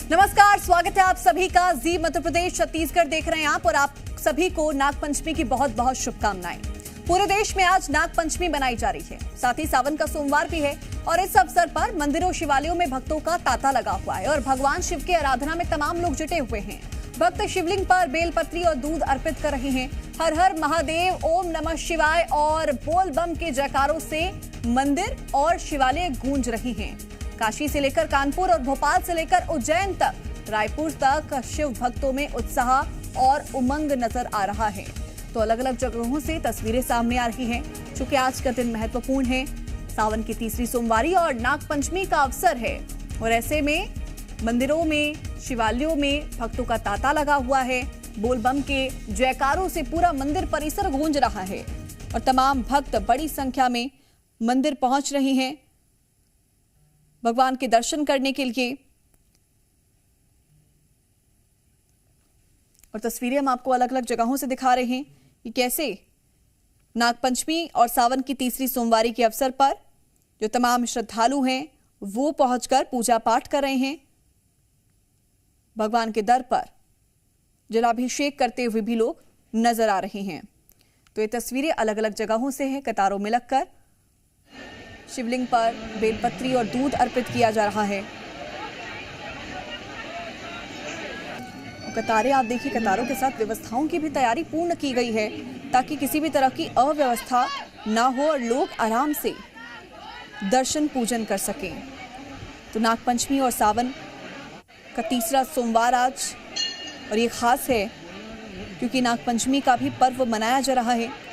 नमस्कार, स्वागत है आप सभी का जी मध्य प्रदेश छत्तीसगढ़ देख रहे हैं आप और आप सभी को नागपंचमी की बहुत बहुत शुभकामनाएं। पूरे देश में आज नागपंचमी मनाई जा रही है, साथ ही सावन का सोमवार भी है और इस अवसर पर मंदिरों शिवालयों में भक्तों का तांता लगा हुआ है और भगवान शिव की आराधना में तमाम लोग जुटे हुए हैं। भक्त शिवलिंग पर बेलपत्री और दूध अर्पित कर रहे हैं। हर हर महादेव, ओम नमः शिवाय और बोल बम के जयकारों से मंदिर और शिवालय गूंज रही हैं। काशी से लेकर कानपुर और भोपाल से लेकर उज्जैन तक, रायपुर तक शिव भक्तों में उत्साह और उमंग नजर आ रहा है। तो अलग अलग जगहों से तस्वीरें सामने आ रही हैं। चूंकि आज का दिन महत्वपूर्ण है, सावन की तीसरी सोमवारी और नागपंचमी का अवसर है और ऐसे में मंदिरों में, शिवालयों में भक्तों का तांता लगा हुआ है। बोलबम के जयकारों से पूरा मंदिर परिसर गूंज रहा है और तमाम भक्त बड़ी संख्या में मंदिर पहुंच रहे हैं भगवान के दर्शन करने के लिए। और तस्वीरें हम आपको अलग अलग जगहों से दिखा रहे हैं कि कैसे नागपंचमी और सावन की तीसरी सोमवारी के अवसर पर जो तमाम श्रद्धालु हैं वो पहुंचकर पूजा पाठ कर रहे हैं। भगवान के दर पर जलाभिषेक करते हुए भी लोग नजर आ रहे हैं। तो ये तस्वीरें अलग अलग जगहों से हैं। कतारों में लगकर शिवलिंग पर बेलपत्री और दूध अर्पित किया जा रहा है। कतारें आप देखिए, कतारों के साथ व्यवस्थाओं की भी तैयारी पूर्ण की गई है ताकि किसी भी तरह की अव्यवस्था ना हो और लोग आराम से दर्शन पूजन कर सकें। तो नागपंचमी और सावन का तीसरा सोमवार आज, और ये खास है क्योंकि नागपंचमी का भी पर्व मनाया जा रहा है।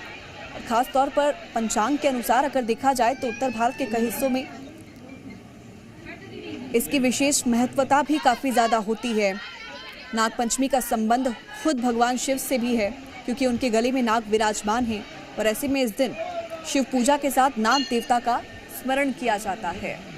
खास तौर पर पंचांग के अनुसार अगर देखा जाए तो उत्तर भारत के कई हिस्सों में इसकी विशेष महत्वता भी काफी ज्यादा होती है। नागपंचमी का संबंध खुद भगवान शिव से भी है क्योंकि उनके गले में नाग विराजमान है और ऐसे में इस दिन शिव पूजा के साथ नाग देवता का स्मरण किया जाता है।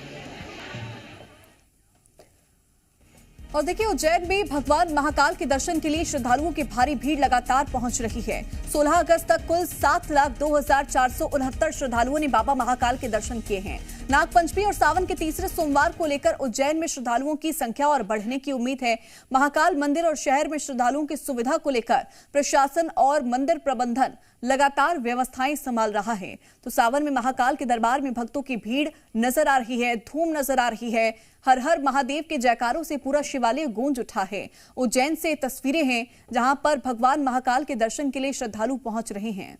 और देखिए, उज्जैन में भगवान महाकाल के दर्शन के लिए श्रद्धालुओं की भारी भीड़ लगातार पहुंच रही है। 16 अगस्त तक कुल 7,02,469 श्रद्धालुओं ने बाबा महाकाल के दर्शन किए हैं। नागपंचमी और सावन के तीसरे सोमवार को लेकर उज्जैन में श्रद्धालुओं की संख्या और बढ़ने की उम्मीद है। महाकाल मंदिर और शहर में श्रद्धालुओं की सुविधा को लेकर प्रशासन और मंदिर प्रबंधन लगातार व्यवस्थाएं संभाल रहा है। तो सावन में महाकाल के दरबार में भक्तों की भीड़ नजर आ रही है, धूम नजर आ रही है। हर हर महादेव के जयकारों से पूरा शिवालय गूंज उठा है। उज्जैन से तस्वीरें हैं जहां पर भगवान महाकाल के दर्शन के लिए श्रद्धालु पहुंच रहे हैं।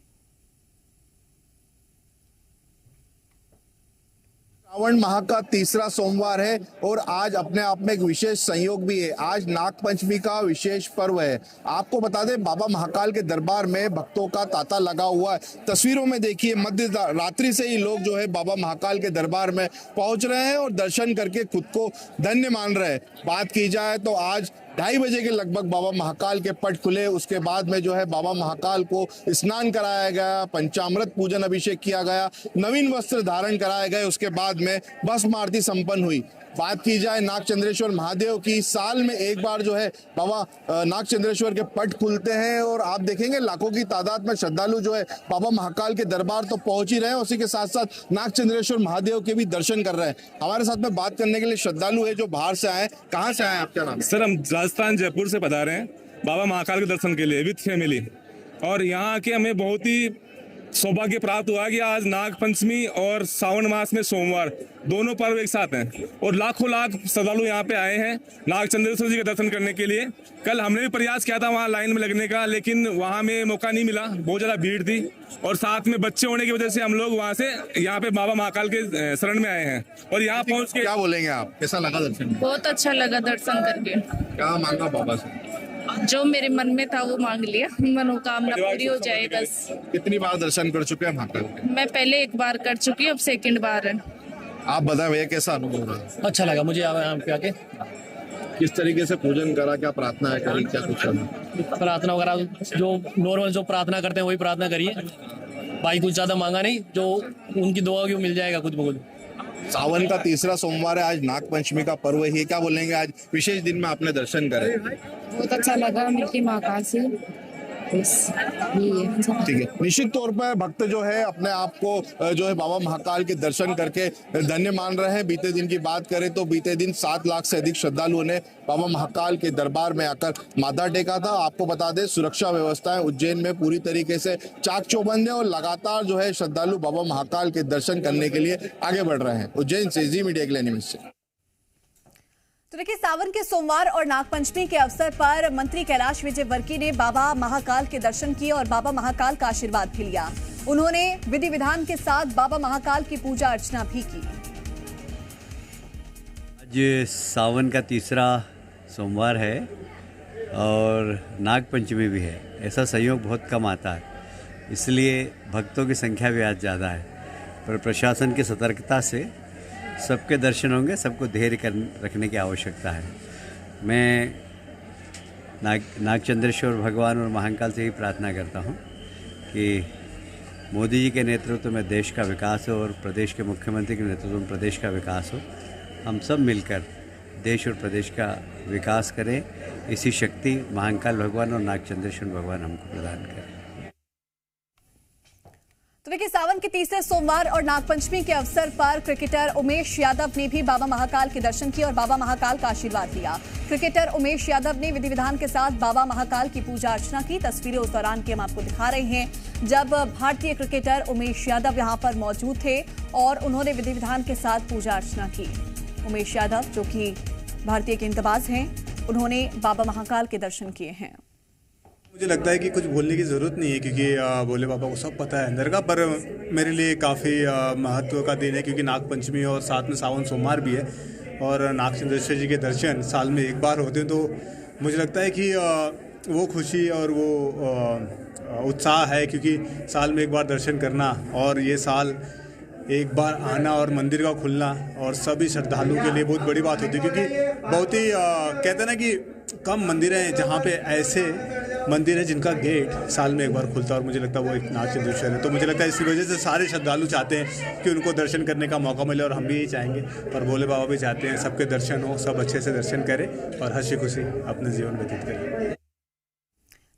सावन माह का तीसरा सोमवार है और आज अपने आप में एक विशेष संयोग भी है। आज नागपंचमी का विशेष पर्व है। आपको बता दें, बाबा महाकाल के दरबार में भक्तों का तांता लगा हुआ है। तस्वीरों में देखिए, मध्य रात्रि से ही लोग जो है बाबा महाकाल के दरबार में पहुंच रहे हैं और दर्शन करके खुद को धन्य मान रहे हैं। बात की जाए तो आज 2:30 बजे के लगभग बाबा महाकाल के पट खुले। उसके बाद में जो है बाबा महाकाल को स्नान कराया गया, पंचामृत पूजन अभिषेक किया गया, नवीन वस्त्र धारण कराए गए। उसके बाद में भस्म आरती संपन्न हुई। बात की जाए नागचंद्रेश्वर महादेव की, साल में एक बार जो है बाबा नागचंद्रेश्वर के पट खुलते हैं और आप देखेंगे लाखों की तादाद में श्रद्धालु जो है बाबा महाकाल के दरबार तो पहुंच ही रहे हैं, उसी के साथ साथ नागचंद्रेश्वर महादेव के भी दर्शन कर रहे हैं। हमारे साथ में बात करने के लिए श्रद्धालु है जो बाहर से आए। कहाँ से आए, आपका नाम? सर, हम राजस्थान जयपुर से पधारे हैं बाबा महाकाल के दर्शन के लिए विद फैमिली, और यहाँ आके हमें बहुत ही सौभाग्य प्राप्त हुआ कि आज नागपंचमी और सावन मास में सोमवार दोनों पर्व एक साथ हैं और लाखों लाख श्रद्धालु यहाँ पे आए हैं नागचंद्रेश्वर जी के दर्शन करने के लिए। कल हमने भी प्रयास किया था वहाँ लाइन में लगने का, लेकिन वहाँ में मौका नहीं मिला, बहुत ज़्यादा भीड़ थी और साथ में बच्चे होने की वजह से हम लोग वहाँ से यहाँ पे बाबा महाकाल के शरण में आए हैं। और यहाँ पहुँच के क्या बोलेंगे आप, कैसा लगा दर्शन? बहुत अच्छा लगा दर्शन करके। क्या मांगा बाबा से? जो मेरे मन में था वो मांग लिया, मनोकामना पूरी हो जाए बस। कितनी बार दर्शन कर चुके हैं महाकाल के? मैं पहले एक बार कर चुकी हूँ, अब सेकंड बार है। आप बताएं भैया, कैसा अनुभव रहा? अच्छा लगा मुझे यहाँ पे आके। किस तरीके से पूजन करा, क्या प्रार्थना है करी, क्या कुछ करना? प्रार्थना वगैरह जो नॉर्मल जो प्रार्थना करते हैं वही प्रार्थना करिए, भाई कुछ ज्यादा मांगा नहीं, जो उनकी दुआ की मिल जाएगा खुद ब खुद। सावन का तीसरा सोमवार है, आज नागपंचमी का पर्व है, क्या बोलेंगे आज विशेष दिन में आपने दर्शन करे? बहुत अच्छा लगा मिलके महाकाल से, बस यही है। ठीक है, निश्चित तौर पर भक्त जो है अपने आप को जो है बाबा महाकाल के दर्शन करके धन्य मान रहे हैं। बीते दिन की बात करें तो बीते दिन 7 लाख से अधिक श्रद्धालुओं ने बाबा महाकाल के दरबार में आकर माथा टेका था। आपको बता दें सुरक्षा व्यवस्थाएं उज्जैन में पूरी तरीके से चाक चौबंद है और लगातार जो है श्रद्धालु बाबा महाकाल के दर्शन करने के लिए आगे बढ़ रहे हैं। उज्जैन से जी मीडिया के लिए निमिष से। तो देखिए, सावन के सोमवार और नागपंचमी के अवसर पर मंत्री कैलाश विजयवर्गीय ने बाबा महाकाल के दर्शन किए और बाबा महाकाल का आशीर्वाद भी लिया। उन्होंने विधि विधान के साथ बाबा महाकाल की पूजा अर्चना भी की। आज सावन का तीसरा सोमवार है और नागपंचमी भी है। ऐसा संयोग बहुत कम आता है, इसलिए भक्तों की संख्या भी आज ज़्यादा है, पर प्रशासन की सतर्कता से सबके दर्शन होंगे। सबको धैर्य रखने की आवश्यकता है। मैं नागचंद्रेश्वर भगवान और महाकाल से ही प्रार्थना करता हूँ कि मोदी जी के नेतृत्व में देश का विकास हो और प्रदेश के मुख्यमंत्री के नेतृत्व में प्रदेश का विकास हो। हम सब मिलकर देश और प्रदेश का विकास करें। इसी शक्ति महाकाल भगवान और नागचंद्रेश्वर भगवान हमको प्रदान करें। तो देखिए, सावन के तीसरे सोमवार और नागपंचमी के अवसर पर क्रिकेटर उमेश यादव ने भी बाबा महाकाल के दर्शन किए और बाबा महाकाल का आशीर्वाद लिया। क्रिकेटर उमेश यादव ने विधि विधान के साथ बाबा महाकाल की पूजा अर्चना की। तस्वीरें उस दौरान की हम आपको दिखा रहे हैं जब भारतीय क्रिकेटर उमेश यादव यहां पर मौजूद थे और उन्होंने विधि विधान के साथ पूजा अर्चना की। उमेश यादव जो कि भारतीय गेंदबाज हैं, उन्होंने बाबा महाकाल के दर्शन किए हैं। मुझे लगता है कि कुछ बोलने की ज़रूरत नहीं है, क्योंकि भोले बाबा को सब पता है अंदर का। पर मेरे लिए काफ़ी महत्व का दिन है, क्योंकि नागपंचमी और साथ में सावन सोमवार भी है और नागचंद्रेश्वर जी के दर्शन साल में एक बार होते हैं। तो मुझे लगता है कि वो खुशी और वो उत्साह है, क्योंकि साल में एक बार दर्शन करना और ये साल एक बार आना और मंदिर का खुलना और सभी श्रद्धालुओं के लिए बहुत बड़ी बात होती है। क्योंकि बहुत ही कहते हैं ना कि कम मंदिर हैं जहाँ पे ऐसे मंदिर है जिनका गेट साल में एक बार खुलता है, और मुझे लगता है वो एक नागचंद्रेश्वर है। तो मुझे लगता है इसी वजह से सारे श्रद्धालु चाहते हैं कि उनको दर्शन करने का मौका मिले, और हम भी यही चाहेंगे। और भोले बाबा भी चाहते हैं सबके दर्शन हो, सब अच्छे से दर्शन करें और हंसी खुशी अपने जीवन व्यतीत करें।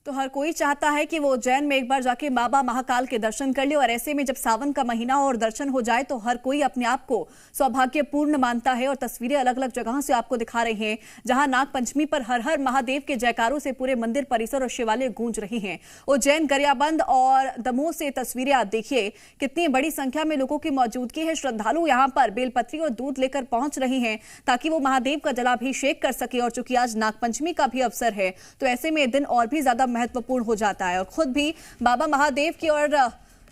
तो हर कोई चाहता है कि वो उज्जैन में एक बार जाके बाबा महाकाल के दर्शन कर ले, और ऐसे में जब सावन का महीना हो और दर्शन हो जाए तो हर कोई अपने आप को सौभाग्यपूर्ण मानता है। और तस्वीरें अलग अलग जगहों से आपको दिखा रहे हैं जहां नागपंचमी पर हर हर महादेव के जयकारों से पूरे मंदिर परिसर और शिवालय गूंज रही हैं। उज्जैन, गरियाबंद और दमोह से तस्वीरें आप देखिए, कितनी बड़ी संख्या में लोगों की मौजूदगी है। श्रद्धालु यहाँ पर बेलपत्री और दूध लेकर पहुंच रहे हैं ताकि वो महादेव का जलाभिषेक कर सके। और चूंकि आज नागपंचमी का भी अवसर है तो ऐसे में दिन और भी ज्यादा महत्वपूर्ण हो जाता है। और खुद भी बाबा महादेव की और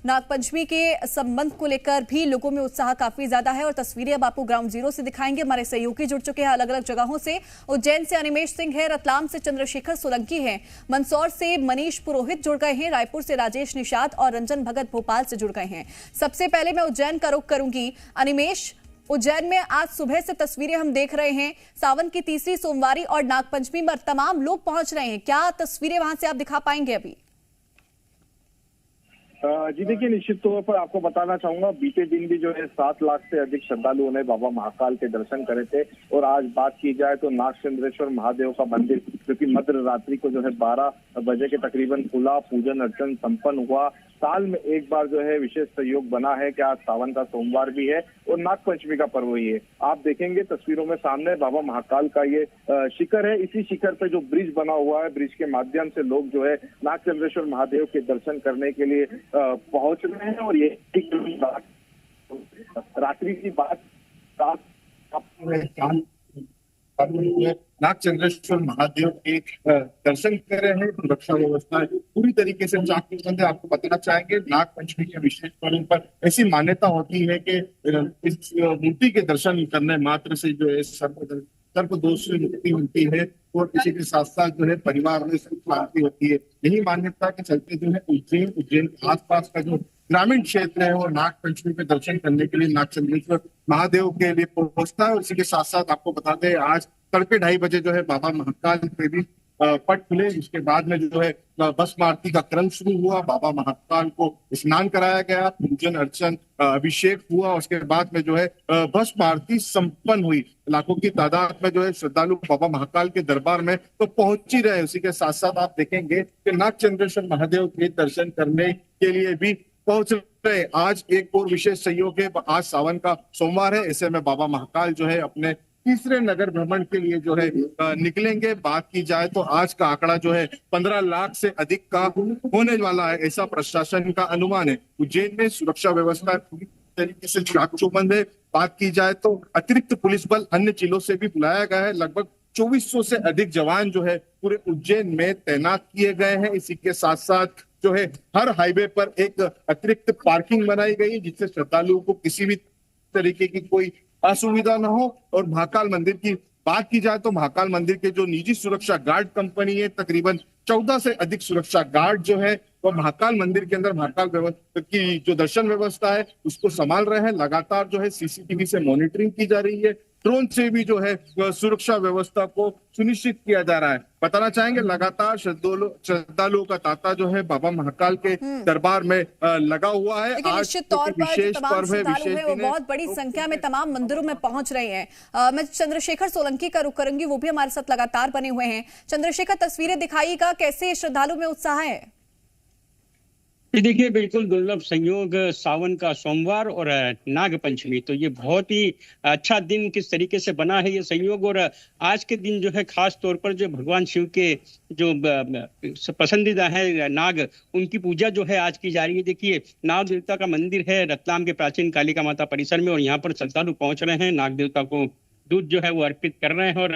नागपंचमी के संबंध को लेकर भी लोगों में उत्साह काफी ज्यादा है। और तस्वीरें अब आपको ग्राउंड जीरो से दिखाएंगे। हमारे सहयोगी जुड़ चुके हैं अलग अलग जगहों से। उज्जैन से अनिमेश सिंह है, रतलाम से चंद्रशेखर सोलंकी है, मंदसौर से मनीष पुरोहित जुड़ गए हैं, रायपुर से राजेश निषाद और रंजन भगत भोपाल से जुड़ गए हैं। सबसे पहले मैं उज्जैन का रुख करूंगी। अनिमेश, उज्जैन में आज सुबह से तस्वीरें हम देख रहे हैं, सावन की तीसरी सोमवारी और नागपंचमी पर तमाम लोग पहुंच रहे हैं। क्या तस्वीरें वहां से आप दिखा पाएंगे अभी? जी देखिए, निश्चित तौर पर आपको बताना चाहूंगा, बीते दिन भी जो है 7 लाख से अधिक श्रद्धालुओं ने बाबा महाकाल के दर्शन करे थे। और आज बात की जाए तो नागचंद्रेश्वर महादेव का मंदिर जो कि मध्य रात्रि को जो है 12 बजे के तकरीबन खुला, पूजन अर्चन संपन्न हुआ। साल में एक बार जो है विशेष सहयोग बना है कि आज सावन का सोमवार भी है और नागपंचमी का पर्व ही है। आप देखेंगे तस्वीरों में सामने बाबा महाकाल का ये शिखर है। इसी शिखर पे जो ब्रिज बना हुआ है, ब्रिज के माध्यम से लोग जो है नागचंद्रेश्वर महादेव के दर्शन करने के लिए पहुंच रहे हैं। और ये रात्रि की बात नागचंद्रेश्वर महादेव के दर्शन कर रहे हैं। सुरक्षा व्यवस्था पूरी तरीके से चाक चौबंद है। आपको बताना चाहेंगे, नागपंचमी के विशेष पर्व पर ऐसी मान्यता होती है कि इस मूर्ति के दर्शन करने मात्र से जो है सर्प दोष से मुक्ति मिलती है और इसी के साथ साथ जो है परिवार में सुख शांति होती है। यही मान्यता के चलते जो है उज्जैन के आसपास का जो ग्रामीण क्षेत्र है वो नागपंचमी पे दर्शन करने के लिए नागचंद्रेश्वर महादेव के लिए पहुंचता है। और इसी के साथ साथ आपको बता दें, आज तड़के 2:30 बजे जो है बाबा महाकाल पे भी पट खुले। उसके बाद में जो है भस्म आरती का क्रम शुरू हुआ, बाबा महाकाल को स्नान कराया गया, पूजन अर्चन अभिषेक हुआ। उसके बाद में जो है भस्म आरती संपन्न हुई। लाखों की तादाद में जो है श्रद्धालु बाबा महाकाल के दरबार में तो पहुंच ही रहे। उसी के साथ साथ आप देखेंगे कि नागचंद्रेश्वर महादेव के दर्शन करने के लिए भी पहुंच रहे। आज एक और विशेष संयोग है, आज सावन का सोमवार है। ऐसे में बाबा महाकाल जो है अपने तीसरे नगर भ्रमण के लिए जो है निकलेंगे। बात की जाए तो आज का आंकड़ा जो है 15 लाख से अधिक का होने वाला है, ऐसा प्रशासन का अनुमान है। उज्जैन में सुरक्षा व्यवस्था पूरी तरीके से चाकचौबंद है। बात की जाए तो अतिरिक्त पुलिस बल अन्य जिलों से भी बुलाया गया है। लगभग 2400 से अधिक जवान जो है पूरे उज्जैन में तैनात किए गए हैं। इसी के साथ साथ जो है हर हाईवे पर एक अतिरिक्त पार्किंग बनाई गई है, जिससे श्रद्धालुओं को किसी भी तरीके की कोई असुविधा न हो। और महाकाल मंदिर की बात की जाए तो महाकाल मंदिर के जो निजी सुरक्षा गार्ड कंपनी है, तकरीबन 14 से अधिक सुरक्षा गार्ड जो है वो महाकाल मंदिर के अंदर महाकाल व्यवस्था की जो दर्शन व्यवस्था है उसको संभाल रहे हैं। लगातार जो है सीसीटीवी से मॉनिटरिंग की जा रही है, ड्रोन से भी जो है सुरक्षा व्यवस्था को सुनिश्चित किया जा रहा है। बताना चाहेंगे लगातार श्रद्धालुओं का तांता जो है बाबा महाकाल के दरबार में लगा हुआ है। आज निश्चित तौर पर जो तमाम श्रद्धालु हैं वो बहुत बड़ी संख्या में तमाम मंदिरों में पहुंच रहे हैं। मैं चंद्रशेखर सोलंकी का रुख करूंगी, वो भी हमारे साथ लगातार बने हुए हैं। चंद्रशेखर, तस्वीरें दिखाइएगा, कैसे श्रद्धालु में उत्साह है? देखिए, बिल्कुल दुर्लभ संयोग सावन का सोमवार और नाग पंचमी, तो ये बहुत ही अच्छा दिन किस तरीके से बना है ये संयोग। और आज के दिन जो है खास तौर पर जो भगवान शिव के जो पसंदीदा है नाग, उनकी पूजा जो है आज की जा रही है। देखिए, नाग देवता का मंदिर है रतलाम के प्राचीन कालिका माता परिसर में, और यहाँ पर श्रद्धालु पहुंच रहे हैं। नाग देवता को दूध जो है वो अर्पित कर रहे हैं और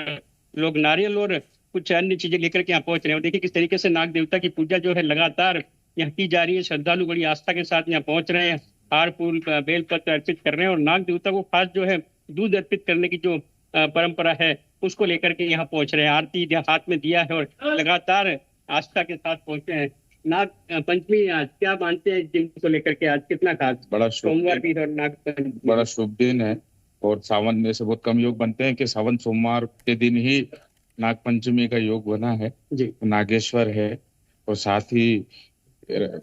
लोग नारियल और कुछ अन्य चीजें लेकर के यहाँ पहुंच रहे हैं। और देखिए किस तरीके से नाग देवता की पूजा जो है लगातार यहाँ की जा रही है। श्रद्धालु बड़ी आस्था के साथ यहाँ पहुंच रहे हैं, हार फूल बेलपत्र अर्पित कर रहे हैं और नाग देवता को खास जो है दूध अर्पित करने की जो परंपरा है उसको लेकर के यहाँ पहुंच रहे हैं। आरती हाथ में दिया है और लगातार आस्था के साथ पहुंचे हैं। नाग पंचमी आज क्या मानते हैं दिन को लेकर के, आज कितना खास? बड़ा सोमवार भी और नाग पंचमी बड़ा शुभ दिन है। और सावन में से बहुत कम योग बनते हैं कि सावन सोमवार के दिन ही नाग पंचमी का योग बना है जी। नागेश्वर है और साथ ही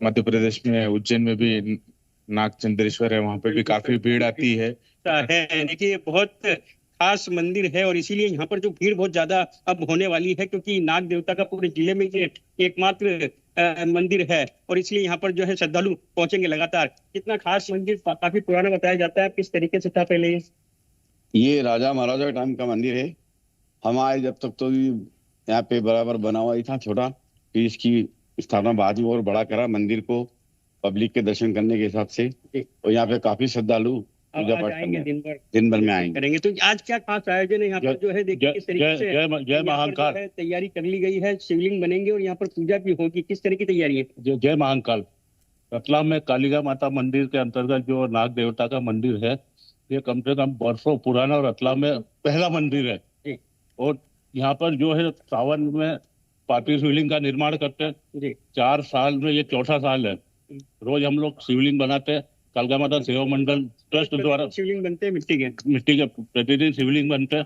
मध्य प्रदेश में उज्जैन में भी नागचंद्रेश्वर है, वहां पे भी काफी भीड़ आती है। देखिए, बहुत खास मंदिर है और इसीलिए यहाँ पर जो भीड़ बहुत ज्यादा अब होने वाली है, क्योंकि नाग देवता का पूरे जिले में ये एकमात्र मंदिर है और इसलिए यहाँ पर जो है श्रद्धालु पहुंचेंगे लगातार। कितना खास मंदिर, काफी पुराना बताया जाता है। किस तरीके से था पहले? ये राजा महाराजा के टाइम का मंदिर है। हम आए जब तक तो यहाँ पे बराबर बना हुआ ही था छोटा, फिर इसकी स्थापना बाद में और बड़ा करा मंदिर को पब्लिक के दर्शन करने के हिसाब से। और यहाँ पे काफी श्रद्धालु पूजा पाठ करने दिन भर में आएंगे करेंगे। तो आज क्या खास आयोजन है यहाँ पर जो है? देखिए किस तरीके से जय महाकाल तैयारी कर ली गई है, शिवलिंग बनेंगे और यहाँ पर पूजा भी होगी। किस तरह की तैयारी है? जय महाकाल रतलाम में कालिका माता मंदिर के अंतर्गत जो नाग देवता का मंदिर है, ये कम से कम वर्षों पुराना और रतलाम में पहला मंदिर है। और यहाँ पर जो है सावन में पार्टी शिवलिंग का निर्माण करते हैं। 4 साल में ये चौथा साल है। रोज हम लोग शिवलिंग बनाते हैं। कालिका माता सेवा मंडल ट्रस्ट द्वारा शिवलिंग बनते हैं मिट्टी के प्रतिदिन शिवलिंग बनते हैं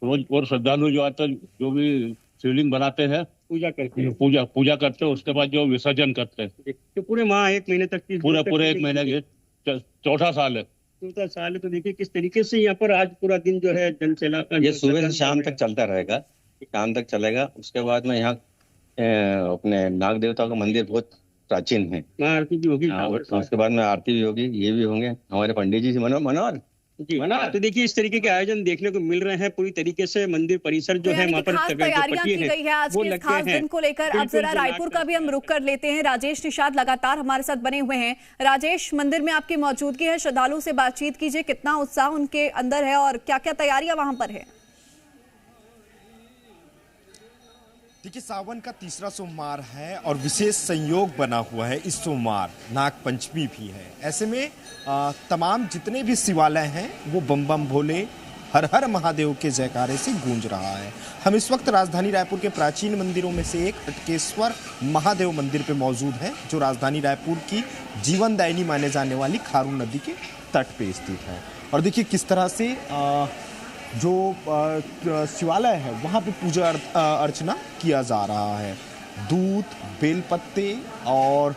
रोज। और श्रद्धालु जो आते हैं जो भी शिवलिंग बनाते हैं पूजा करते हैं, पूजा करते हैं। उसके बाद जो विसर्जन करते हैं। तो पूरे माह 1 महीने तक पूरे 1 महीने के चौथा साल है। चौथा साल है। तो देखिए किस तरीके से यहाँ पर आज पूरा दिन जो है जनसेना ये सुबह से शाम तक चलता रहेगा, शाम तक चलेगा। उसके बाद में यहाँ अपने नाग देवता का मंदिर बहुत प्राचीन है, आरती भी होगी। उसके बाद में आरती भी होगी, ये भी होंगे हमारे पंडित जी मनोहर जी। तो देखिए इस तरीके के आयोजन देखने को मिल रहे हैं। पूरी तरीके से मंदिर परिसर जो है वहाँ पर तैयारियां की गई है आज के खास दिन को लेकर। अब जरा रायपुर का भी हम रुख कर लेते हैं। राजेश निषाद लगातार हमारे साथ बने हुए हैं। राजेश, मंदिर में आपकी मौजूदगी है, श्रद्धालुओं से बातचीत कीजिए, कितना उत्साह उनके अंदर है और क्या क्या तैयारियां वहां पर है? देखिए, सावन का तीसरा सोमवार है और विशेष संयोग बना हुआ है। इस सोमवार नाग पंचमी भी है। ऐसे में तमाम जितने भी शिवालय हैं वो बम बम भोले हर हर महादेव के जयकारे से गूंज रहा है। हम इस वक्त राजधानी रायपुर के प्राचीन मंदिरों में से एक हटकेश्वर महादेव मंदिर पे मौजूद हैं, जो राजधानी रायपुर की जीवनदायिनी माने जाने वाली खारून नदी के तट पे स्थित है। और देखिए किस तरह से जो शिवालय है वहाँ पे पूजा अर्चना किया जा रहा है। दूध, बेलपत्ते और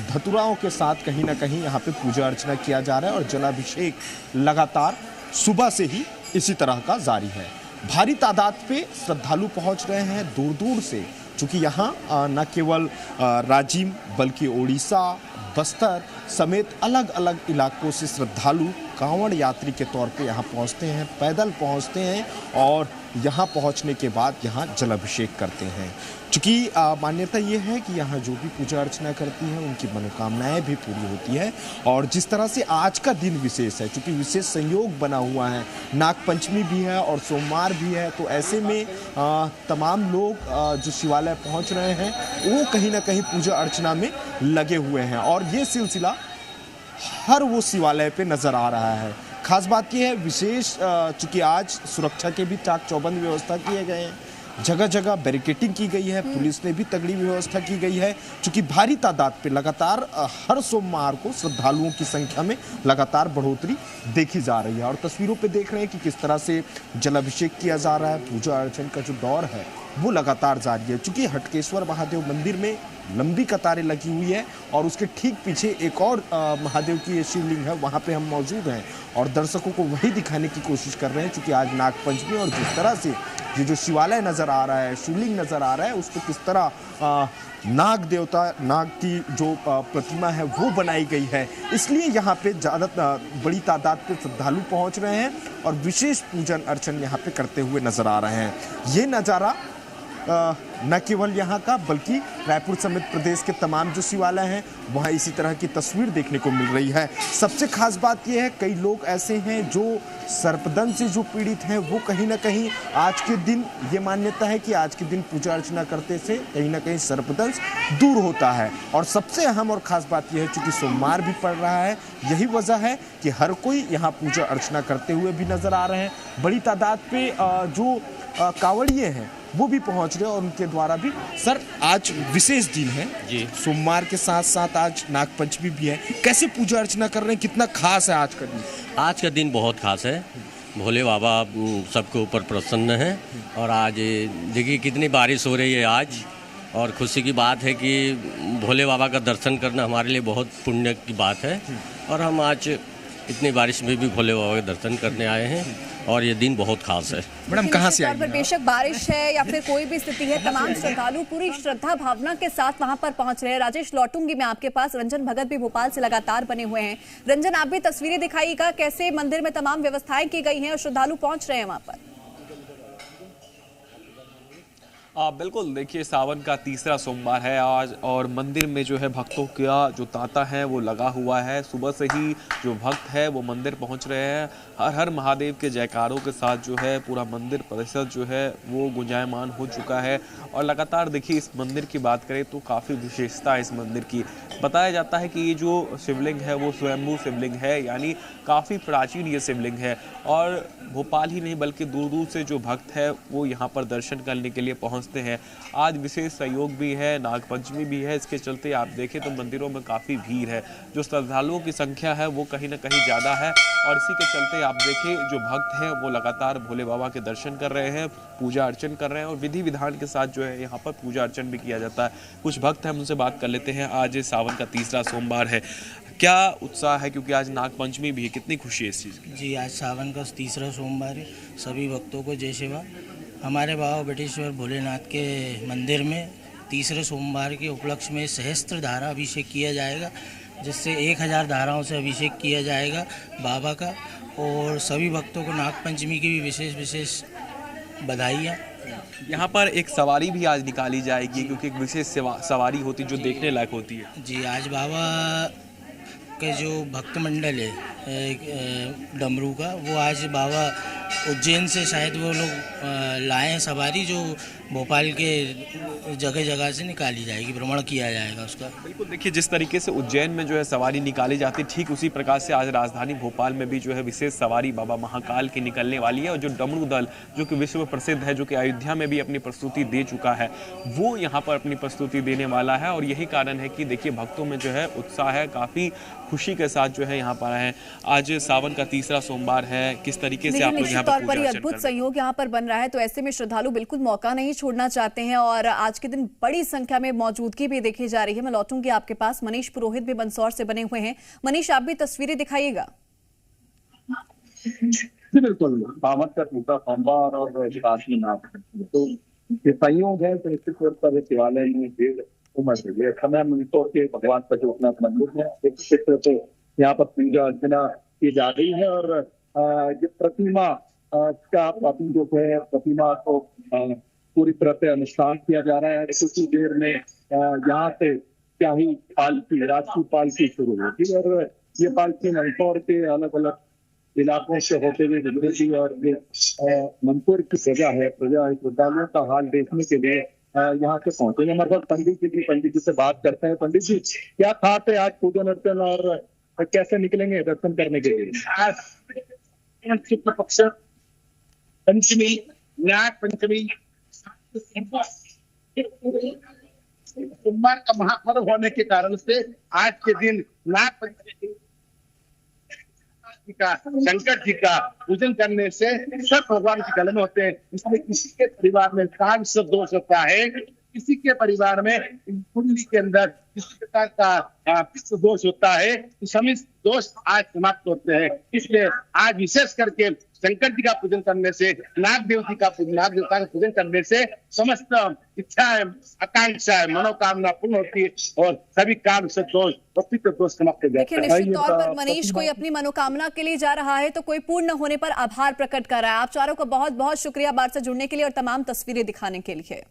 धतुराओं के साथ कहीं ना कहीं यहाँ पे पूजा अर्चना किया जा रहा है और जलाभिषेक लगातार सुबह से ही इसी तरह का जारी है। भारी तादाद पे श्रद्धालु पहुँच रहे हैं दूर दूर से, चूँकि यहाँ न केवल राजिम बल्कि ओडिशा, बस्तर समेत अलग अलग इलाकों से श्रद्धालु कांवड़ यात्री के तौर पे यहाँ पहुँचते हैं, पैदल पहुँचते हैं और यहाँ पहुँचने के बाद यहाँ जलाभिषेक करते हैं। चूँकि मान्यता ये है कि यहाँ जो भी पूजा अर्चना करती है उनकी मनोकामनाएं भी पूरी होती है। और जिस तरह से आज का दिन विशेष है, चूँकि विशेष संयोग बना हुआ है, नाग पंचमी भी है और सोमवार भी है, तो ऐसे में तमाम लोग जो शिवालय पहुँच रहे हैं वो कहीं ना कहीं पूजा अर्चना में लगे हुए हैं और ये सिलसिला हर वो शिवालय पे नजर आ रहा है। खास बात यह है, विशेष चूंकि आज सुरक्षा के भी चाक चौबंद व्यवस्था किए गए हैं, जगह जगह बैरिकेडिंग की गई है, पुलिस ने भी तगड़ी व्यवस्था की गई है। चूंकि भारी तादाद पे लगातार हर सोमवार को श्रद्धालुओं की संख्या में लगातार बढ़ोतरी देखी जा रही है और तस्वीरों पे देख रहे हैं कि किस तरह से जलाभिषेक किया जा रहा है। पूजा अर्चन का जो दौर है वो लगातार जारी है। चूंकि हटकेश्वर महादेव मंदिर में लंबी कतारें लगी हुई है और उसके ठीक पीछे एक और महादेव की ये शिवलिंग है, वहाँ पे हम मौजूद हैं और दर्शकों को वही दिखाने की कोशिश कर रहे हैं। चूँकि आज नाग पंचमी और जिस तरह से ये जो शिवालय नज़र आ रहा है, शिवलिंग नज़र आ रहा है, उसको किस तरह नाग देवता, नाग की जो प्रतिमा है वो बनाई गई है, इसलिए यहाँ पे ज़्यादा बड़ी तादाद पे श्रद्धालु पहुँच रहे हैं और विशेष पूजन अर्चन यहाँ पे करते हुए नज़र आ रहे हैं। ये नज़ारा न केवल यहाँ का बल्कि रायपुर समेत प्रदेश के तमाम जो शिवालय हैं वहाँ इसी तरह की तस्वीर देखने को मिल रही है। सबसे खास बात यह है, कई लोग ऐसे हैं जो सर्पदंश से जो पीड़ित हैं वो कहीं ना कहीं आज के दिन, ये मान्यता है कि आज के दिन पूजा अर्चना करते से कहीं ना कहीं सर्पदंश दूर होता है। और सबसे अहम और ख़ास बात यह है, चूँकि सोमवार भी पड़ रहा है, यही वजह है कि हर कोई यहाँ पूजा अर्चना करते हुए भी नज़र आ रहे हैं। बड़ी तादाद पे जो कांवड़िए हैं वो भी पहुंच रहे और उनके द्वारा भी। सर, आज विशेष दिन है जी, सोमवार के साथ साथ आज नाग पंचमी भी है, कैसे पूजा अर्चना कर रहे हैं, कितना खास है आज का दिन? आज का दिन बहुत खास है। भोले बाबा सबके ऊपर प्रसन्न हैं और आज देखिए कितनी बारिश हो रही है आज, और खुशी की बात है कि भोले बाबा का दर्शन करना हमारे लिए बहुत पुण्य की बात है और हम आज इतनी बारिश में भी भोले बाबा के दर्शन करने आए हैं और ये दिन बहुत खास है। मैडम, कहाँ से आई हैं? बेशक बारिश है या फिर कोई भी स्थिति है, तमाम श्रद्धालु पूरी श्रद्धा भावना के साथ वहां पर पहुंच रहे हैं। राजेश, लौटूंगी मैं आपके पास। रंजन भगत भी भोपाल से लगातार बने हुए हैं। रंजन, आप भी तस्वीरें दिखाइएगा, कैसे मंदिर में तमाम व्यवस्थाएं की गई हैं और श्रद्धालु पहुंच रहे हैं वहां पर। बिल्कुल, देखिए सावन का तीसरा सोमवार है आज और मंदिर में जो है भक्तों का जो तांता है वो लगा हुआ है। सुबह से ही जो भक्त है वो मंदिर पहुंच रहे हैं। हर हर महादेव के जयकारों के साथ जो है पूरा मंदिर परिसर जो है वो गुंजायमान हो चुका है और लगातार देखिए इस मंदिर की बात करें तो काफ़ी विशेषता है इस मंदिर की। बताया जाता है कि ये जो शिवलिंग है वो स्वयंभू शिवलिंग है, यानी काफ़ी प्राचीन ये शिवलिंग है और भोपाल ही नहीं बल्कि दूर दूर से जो भक्त है वो यहाँ पर दर्शन करने के लिए पहुँचते हैं। आज विशेष सहयोग भी है, नाग पंचमी भी है, इसके चलते आप देखें तो मंदिरों में काफ़ी भीड़ है। जो श्रद्धालुओं की संख्या है वो कहीं ना कहीं ज़्यादा है और इसी के चलते आप देखें जो भक्त हैं वो लगातार भोले बाबा के दर्शन कर रहे हैं, पूजा अर्चन कर रहे हैं और विधि विधान के साथ जो है यहाँ पर पूजा अर्चन भी किया जाता है। कुछ भक्त हैं, उनसे बात कर लेते हैं। आज सावन का तीसरा सोमवार है, क्या उत्साह है क्योंकि आज नाग पंचमी भी है, कितनी खुशी है इस चीज़ की? जी, आज सावन का तीसरा सोमवार है। सभी भक्तों को जय सेवा। हमारे बाबा बटेश्वर भोलेनाथ के मंदिर में तीसरे सोमवार के उपलक्ष्य में सहस्त्र धारा अभिषेक किया जाएगा, जिससे 1000 धाराओं से अभिषेक किया जाएगा बाबा का। और सभी भक्तों को नाग पंचमी की भी विशेष बधाइयाँ। यहाँ पर एक सवारी भी आज निकाली जाएगी क्योंकि एक विशेष सवारी होती है जो देखने लायक होती है। जी, आज बाबा के जो भक्त मंडल है डमरू का, वो आज बाबा उज्जैन से शायद वो लोग लाए हैं सवारी, जो भोपाल के जगह जगह से निकाली जाएगी, भ्रमण किया जाएगा उसका। बिल्कुल, देखिए जिस तरीके से उज्जैन में जो है सवारी निकाली जाती है, ठीक उसी प्रकार से आज राजधानी भोपाल में भी जो है विशेष सवारी बाबा महाकाल की निकलने वाली है और जो डमरू दल जो कि विश्व प्रसिद्ध है, जो कि अयोध्या में भी अपनी प्रस्तुति दे चुका है, वो यहाँ पर अपनी प्रस्तुति देने वाला है और यही कारण है कि देखिए भक्तों में जो है उत्साह है, काफ़ी खुशी के साथ जो है यहाँ पर आए हैं। आज सावन का तीसरा सोमवार है, किस तरीके से आप लोग यहाँ तौर पर पूजा ये अर्चन अद्भुत करने। संयोग यहाँ पर बन रहा है, तो ऐसे में श्रद्धालु बिल्कुल मौका नहीं छोड़ना चाहते हैं और आज के दिन बड़ी संख्या में मौजूदगी भी देखी जा रही है। मैं लौटूंगी आपके पास, मनीष पुरोहित भी मंदसौर से बने हुए हैं। मनीष, आप भी तस्वीरें दिखाइएगा। बिल्कुल, सावन का तीसरा सोमवार और काशी नाग, तो ये संयोग है। तो निश्चित तौर पर शिवालय में भीड़ उमड़ रही है। समय मंदिर के भगवान पशुपतिनाथ मंदिर है, एक क्षेत्र से यहाँ पर पूजा अर्चना की जा रही है और ये प्रतिमा का जो है प्रतिमा को पूरी तरह से अनुष्ठान किया जा रहा है। कुछ ही देर में यहाँ से शाही पालकी, राजपूत पालकी शुरू होगी और ये पालकी मंदसौर के अलग अलग इलाकों से होते हुए गुजरेगी और ये मंदसौर की प्रजा श्रद्धालुओं का हाल देखने के लिए यहाँ से पहुंचेंगे। हमारे साथ पंडित जी से बात करते हैं। पंडित जी, क्या खास है आज पूजन अर्चन और कैसे निकलेंगे दर्शन करने के लिए? आज शुक्ल पक्ष पंचमी, नाग पंचमी, सोमवार का महापर्व होने के कारण से आज के दिन नाग पंचमी का, शंकर जी का पूजन करने से सब भगवान के गले में होते हैं। इसलिए किसी के परिवार में काल से दोष होता है, किसी के परिवार में कुंडली के अंदर किसी प्रकार का पित्त दोष होता है, समस्त दोष आज समाप्त होते हैं। इसलिए आज विशेष करके शंकर जी का पूजन करने से, नाग देवता का पूजन करने से समस्त इच्छाएं, आकांक्षाएं, मनोकामना पूर्ण होती है और सभी काम से दोष और पित्त दोष समाप्त हो जाते हैं। निश्चित तौर पर मनीष, कोई अपनी मनोकामना के लिए जा रहा है तो कोई पूर्ण होने पर आभार प्रकट कर रहा है। आप चारों का बहुत बहुत शुक्रिया बात से जुड़ने के लिए और तमाम तस्वीरें दिखाने के लिए।